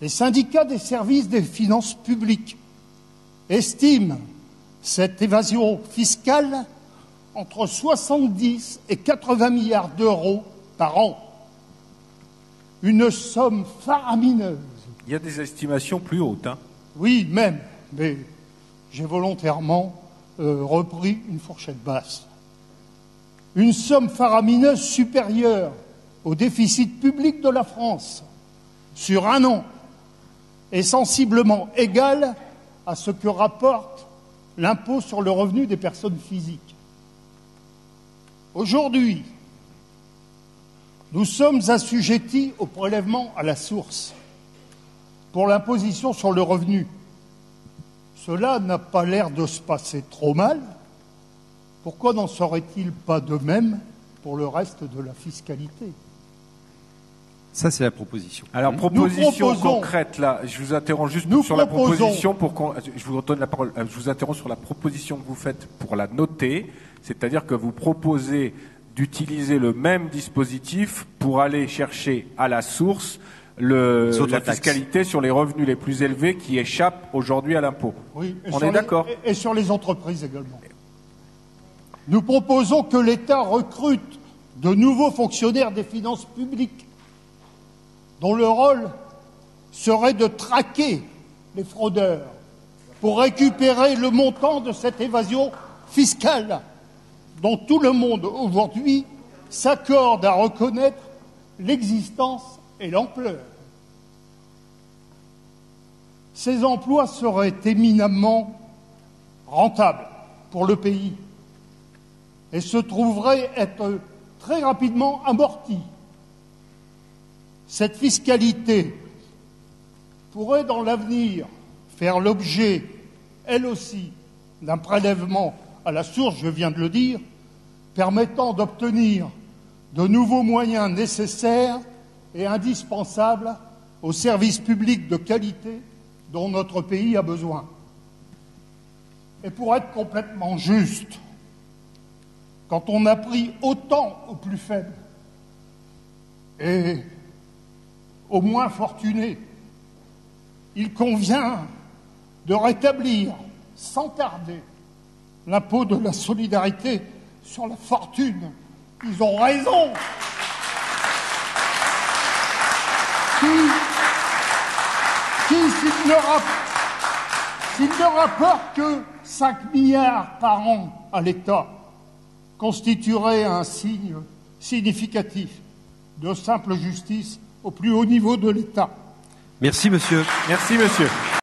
Les syndicats des services des finances publiques estiment cette évasion fiscale entre 70 et 80 milliards d'euros par an. Une somme faramineuse. Il y a des estimations plus hautes, hein. Oui, même, mais j'ai volontairement repris une fourchette basse. Une somme faramineuse supérieure au déficit public de la France sur un an est sensiblement égale à ce que rapporte l'impôt sur le revenu des personnes physiques. Aujourd'hui, nous sommes assujettis au prélèvement à la source pour l'imposition sur le revenu. Cela n'a pas l'air de se passer trop mal. Pourquoi n'en serait-il pas de même pour le reste de la fiscalité ? Ça, c'est la proposition. Alors, proposition concrète, là, je vous interromps juste sur la proposition je vous redonne la parole. Je vous interromps sur la proposition que vous faites pour la noter, c'est-à-dire que vous proposez d'utiliser le même dispositif pour aller chercher à la source la fiscalité sur les revenus les plus élevés qui échappent aujourd'hui à l'impôt. Oui, on est d'accord ? Et sur les entreprises également. Nous proposons que l'État recrute de nouveaux fonctionnaires des finances publiques dont le rôle serait de traquer les fraudeurs pour récupérer le montant de cette évasion fiscale dont tout le monde aujourd'hui s'accorde à reconnaître l'existence et l'ampleur. Ces emplois seraient éminemment rentables pour le pays et se trouveraient être très rapidement amortis. Cette fiscalité pourrait dans l'avenir faire l'objet, elle aussi, d'un prélèvement à la source, je viens de le dire, permettant d'obtenir de nouveaux moyens nécessaires et indispensables aux services publics de qualité dont notre pays a besoin. Et pour être complètement juste, quand on a pris autant aux plus faibles et aux moins fortunés, il convient de rétablir sans tarder l'impôt de la solidarité sur la fortune. Ils ont raison. S'il ne rapporte que 5 milliards par an à l'État, constituerait un signe significatif de simple justice au plus haut niveau de l'État. Merci, monsieur. Merci, monsieur.